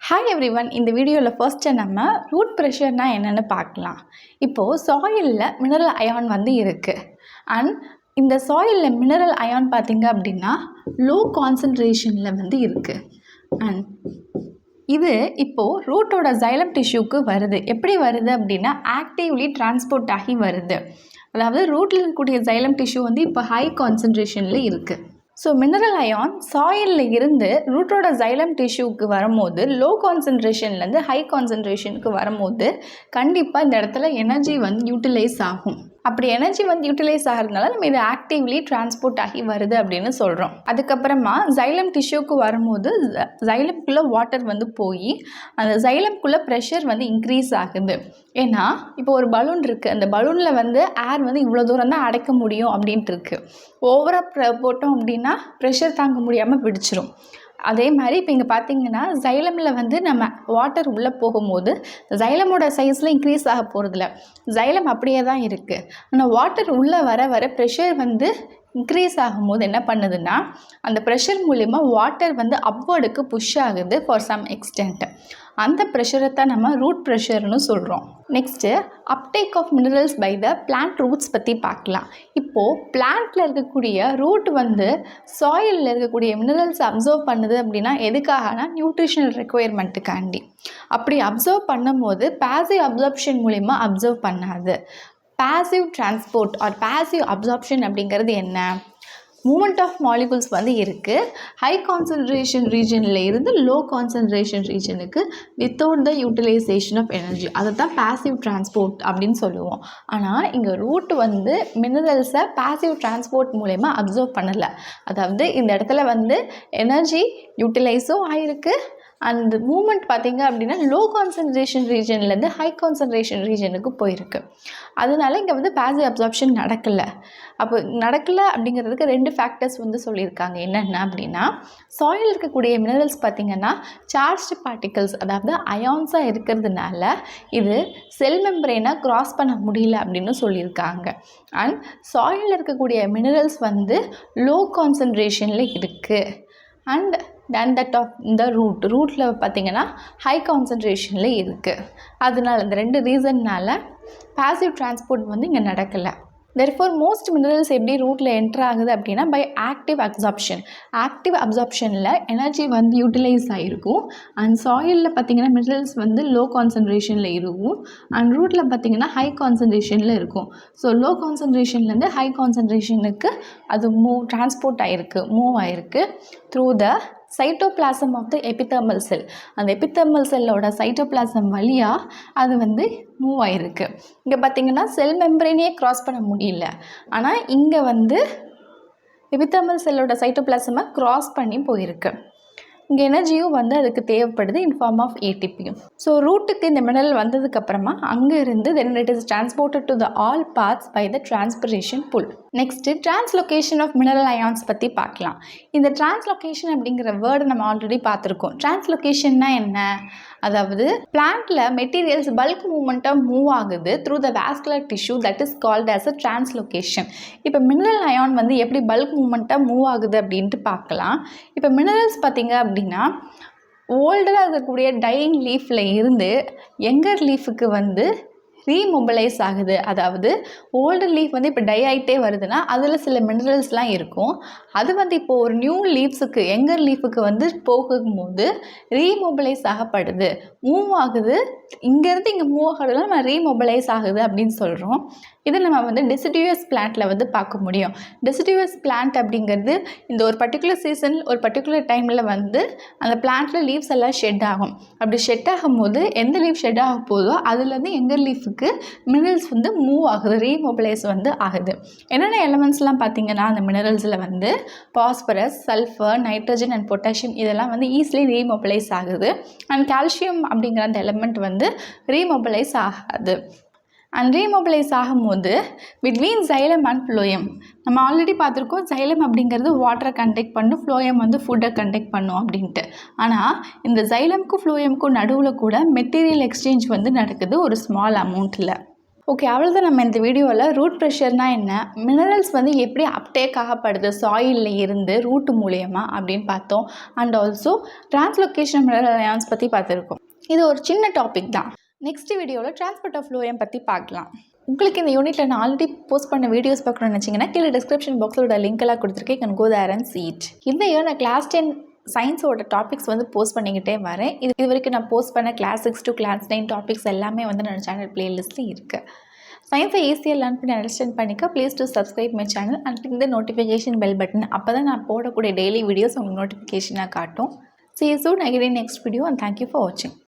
Hi everyone. இந்த வீடியோவில் first நம்ம ரூட் ப்ரெஷர்னால் என்னென்னு பார்க்கலாம். இப்போது சாயிலில் மினரல் அயான் இருக்குது. அண்ட் இந்த சாயிலில் மினரல் அயான் பார்த்திங்க அப்படின்னா லோ கான்சன்ட்ரேஷனில் இருக்குது. அண்ட் இது இப்போது ரூட்டோட ஜைலம் டிஷ்யூக்கு வருது. எப்படி வருது அப்படின்னா ஆக்டிவ்லி டிரான்ஸ்போர்ட் ஆகி வருது. அதாவது ரூட்டில் இருக்கக்கூடிய ஜைலம் டிஷ்யூ இப்போ ஹை கான்சன்ட்ரேஷனில் இருக்குது. ஸோ மினரல் அயான் சாயிலில் இருந்து ரூட்டோட ஜைலம் டிஷ்யூக்கு வரும்போது லோ கான்சன்ட்ரேஷன்லேருந்து ஹை கான்சன்ட்ரேஷனுக்கு வரும்போது கண்டிப்பாக இந்த இடத்துல எனர்ஜி யூட்டிலைஸ் ஆகும். அப்படி எனர்ஜி யூட்டிலைஸ் ஆகிறதுனால நம்ம இது ஆக்டிவ்லி டிரான்ஸ்போர்ட் ஆகி வருது அப்படின்னு சொல்கிறோம். அதுக்கப்புறமா ஜைலம் டிஷ்யூக்கு வரும்போது ஜைலம்குள்ளே வாட்டர் போய் அந்த ஜைலம்குள்ளே ப்ரெஷர் இன்க்ரீஸ் ஆகுது. ஏன்னா இப்போ ஒரு பலூன் இருக்குது, அந்த பலூனில் ஏர் இவ்வளோ தூரம் தான் அடைக்க முடியும் அப்படின்ட்டு இருக்குது. ஓவராக போட்டோம் அப்படின்னா ப்ரெஷர் தாங்க முடியாமல் பிடிச்சிரும். அதே மாதிரி இப்போ இங்கே பார்த்தீங்கன்னா ஜைலமில் நம்ம வாட்டர் உள்ளே போகும்போது ஜைலமோட சைஸில் இன்க்ரீஸ் ஆக போகிறதில்ல, ஜைலம் அப்படியே தான் இருக்குது. ஆனால் வாட்டர் உள்ளே வர வர ப்ரெஷர் இன்க்ரீஸ் ஆகும்போது என்ன பண்ணுதுன்னா அந்த ப்ரெஷர் மூலிமா வாட்டர் அப்வர்டுக்கு புஷ் ஆகுது ஃபார் சம் எக்ஸ்டென்ட். அந்த ப்ரெஷரை தான் நம்ம ரூட் ப்ரெஷர்னு சொல்கிறோம். Next uptake of minerals by the plant roots பற்றி பார்க்கலாம். இப்போது பிளான்ட்டில் இருக்கக்கூடிய ரூட் சாயிலில் இருக்கக்கூடிய மினரல்ஸ் அப்சர்வ் பண்ணுது அப்படின்னா எதுக்காகனா நியூட்ரிஷனல் ரெக்குயர்மெண்ட்டுக்காண்டி. அப்படி அப்சர்வ் பண்ணும்போது பாசிவ் அப்சர்ப்ஷன் மூலிமா அப்சர்வ் பண்ணாது. Passive transport or passive absorption அப்படிங்கிறது என்ன? மூமெண்ட் ஆஃப் மாலிகுல்ஸ் இருக்குது. ஹை கான்சன்ட்ரேஷன் ரீஜனில் இருந்து லோ கான்சன்ட்ரேஷன் ரீஜனுக்கு without the utilisation of energy, அதை தான் பாசிவ் டிரான்ஸ்போர்ட் அப்படின்னு சொல்லுவோம். ஆனால் இங்கே ரூட் மினரல்ஸை பாசிவ் டிரான்ஸ்போர்ட் மூலமா அப்சர்வ் பண்ணலை. அதாவது இந்த இடத்துல எனர்ஜி யூட்டிலைஸும் ஆகிருக்கு. அந்த மூமெண்ட் பார்த்திங்க அப்படின்னா லோ கான்சன்ட்ரேஷன் ரீஜன்லேருந்து ஹை கான்சன்ட்ரேஷன் ரீஜனுக்கு போயிருக்கு. அதனால இங்கே பாசிவ் அப்சார்ப்ஷன் நடக்கலை. அப்போ நடக்கலை அப்படிங்கிறதுக்கு 2 ஃபேக்டர்ஸ் சொல்லியிருக்காங்க. என்னென்ன அப்படின்னா சாயில் இருக்கக்கூடிய மினரல்ஸ் பார்த்திங்கன்னா சார்ஜ்டு பார்ட்டிகல்ஸ், அதாவது அயான்ஸாக இருக்கிறதுனால இது செல் மெம்பரேனை க்ராஸ் பண்ண முடியல அப்படின்னு சொல்லியிருக்காங்க. அண்ட் சாயிலில் இருக்கக்கூடிய மினரல்ஸ் லோ கான்சன்ட்ரேஷனில் இருக்குது. அண்ட் than that of இந்த ரூட்டில் பார்த்திங்கன்னா ஹை கான்சன்ட்ரேஷனில் இருக்குது. அதனால் இந்த 2 ரீசன்னால் பாசிவ் டிரான்ஸ்போர்ட் இங்கே நடக்கலை. therefore மோஸ்ட் மினரல்ஸ் எப்படி ரூட்டில் என்ட்ரு ஆகுது அப்படின்னா பை ஆக்டிவ் அப்சார்ப்ஷன். ஆக்டிவ் அப்சார்ப்ஷனில் எனர்ஜி யூட்டிலைஸ் ஆகிருக்கும். அண்ட் சாயிலில் பார்த்திங்கன்னா மினரல்ஸ் லோ கான்சன்ட்ரேஷனில் இருக்கும். அண்ட் ரூட்டில் பார்த்திங்கன்னா ஹை கான்சன்ட்ரேஷனில் இருக்கும். ஸோ லோ கான்சன்ட்ரேஷன்லேருந்து ஹை கான்சன்ட்ரேஷனுக்கு அது டிரான்ஸ்போர்ட் மூவ் ஆகிருக்கு through the cytoplasm of the epidermal cell. அந்த எபிதெர்மல் செல்லோட சைட்டோபிளாசம் வழியாக அது மூவ் ஆகிருக்கு. இங்கே பார்த்திங்கன்னா செல் மெம்பரேனையே க்ராஸ் பண்ண முடியல. ஆனால் இங்கே எபிதெர்மல் செல்லோட சைட்டோபிளாசமை க்ராஸ் பண்ணி போயிருக்கு. இங்கே எனர்ஜியும் அதுக்கு தேவைப்படுது இன் ஃபார்ம் ஆஃப் ஏடிபியும். ஸோ ரூட்டுக்கு இந்த மினரல் வந்ததுக்கப்புறமா அங்கே இருந்து then it is transported to the all parts by the transpiration pull. Next translocation of mineral ions பற்றி பார்க்கலாம். இந்த டிரான்ஸ்லொகேஷன் அப்படிங்கிற வேர்டை நம்ம ஆல்ரெடி பார்த்துருக்கோம். டிரான்ஸ்லொகேஷன்னா என்ன? அதாவது பிளான்ட்டில் மெட்டீரியல்ஸ் பல்க் மூமெண்ட்டாக மூவ் ஆகுது through the vascular tissue, that is called as a translocation. இப்போ மினரல் அயான் எப்படி பல்க் மூமெண்ட்டாக மூவ் ஆகுது அப்படின்ட்டு பார்க்கலாம். இப்போ மினரல்ஸ் பார்த்திங்க அப்படின்னா ஓல்டராக இருக்கக்கூடிய டையிங் லீஃபில் இருந்து யங்கர் லீஃபுக்கு ரீமொபலைஸ் ஆகுது. அதாவது ஓல்டு லீஃப் இப்போ டை ஆகிட்டே வருதுன்னா அதில் சில மினரல்ஸ்லாம் இருக்கும். அது இப்போது ஒரு நியூ லீவ்ஸுக்கு யங்கர் லீஃபுக்கு போகும்போது ரீமொபலைஸ் ஆகப்படுது, மூவ் ஆகுது. இங்கேருந்து இங்கே மூவ் ஆகிறதுல நம்ம ரீமொபலைஸ் ஆகுது அப்படின்னு சொல்கிறோம். இதை நம்ம டெசிடியூஸ் பிளான்ட்டில் பார்க்க முடியும். டெசிடியூஸ் பிளான்ட் அப்படிங்கிறது இந்த ஒரு பர்டிகுலர் சீசன் ஒரு பர்டிகுலர் டைமில் அந்த பிளான்ட்டில் லீவ்ஸ் எல்லாம் ஷெட் ஆகும். அப்படி ஷெட் ஆகும்போது எந்த லீவ் ஷெட் ஆக போதோ அதுலேருந்து எங்கள் லீஃபுக்கு மினரல்ஸ் மூவ் ஆகுது, ரீமொபலைஸ் ஆகுது. என்னென்ன எலமெண்ட்ஸ்லாம் பார்த்திங்கன்னா அந்த மினரல்ஸில் phosphorus, sulphur, nitrogen and potassium இதெல்லாம் ஈஸிலி ரீமொபலைஸ் ஆகுது. அண்ட் கால்சியம் அப்படிங்கிற அந்த எலமெண்ட் ரீமொபலைஸ் ஆகாது. அண்ட் ரீமொபலைஸ் ஆகும்போது பிட்வீன் ஜைலம் அண்ட் ஃப்ளோயம் நம்ம ஆல்ரெடி பார்த்துருக்கோம். ஜைலம் அப்படிங்கிறது வாட்டரை கண்டெக்ட் பண்ணும், ஃப்ளோயம் ஃபுட்டை கண்டெக்ட் பண்ணும் அப்படின்ட்டு. ஆனால் இந்த ஜைலமுக்கும் ஃப்ளோயமுக்கும் நடுவில் கூட மெட்டீரியல் எக்ஸ்சேஞ்ச் நடக்குது ஒரு ஸ்மால் அமௌண்ட்டில். ஓகே, அவ்வளோதான். நம்ம இந்த வீடியோவில் ரூட் ப்ரெஷர்னால் என்ன, மினரல்ஸ் வந்து எப்படி அப்டேக் ஆகப்படுது சாயிலில் இருந்து ரூட் மூலயமா அப்படின்னு பார்த்தோம். And also translocation mineral ions பற்றி பார்த்துருக்கோம். இது ஒரு சின்ன டாபிக் தான். நெக்ஸ்ட் வீடியோவில் டிரான்ஸ்போர்ட் ஆஃப் ஃப்ளோயம் பற்றி பார்க்கலாம். உங்களுக்கு இந்த யூனிட்டில் நான் ஆல்ரெடி போஸ்ட் பண்ண வீடியோஸ் பார்க்கணும்னு நினச்சிங்கன்னா கீழே டிஸ்கிரிப்ஷன் பாக்ஸோட லிங்க் எல்லாம் கொடுத்துருக்கேன். Can go there and see it. இந்த இயர் நான் கிளாஸ் 10 சயின்ஸோட டாபிக்ஸ் வந்து போஸ்ட் பண்ணிக்கிட்டே வரேன். இது வரைக்கும் நான் போஸ்ட் பண்ண கிளாஸ் 6 to கிளாஸ் 9 டாபிக்ஸ் எல்லாமே வந்து என்னோட சேனல் பிளேலிஸ்ட்டில் இருக்குது. சயின்ஸை ஈஸியாக லேர்ன் பண்ணி அண்டர்ஸ்டாண்ட் பண்ணிக்க please to subscribe my channel and click the notification bell button. அப்போ தான் நான் போடக்கூடிய டெய்லி வீடியோஸ் உங்களுக்கு நோட்டிஃபிகேஷனாக காட்டும். See you soon again in next video and thank you for watching.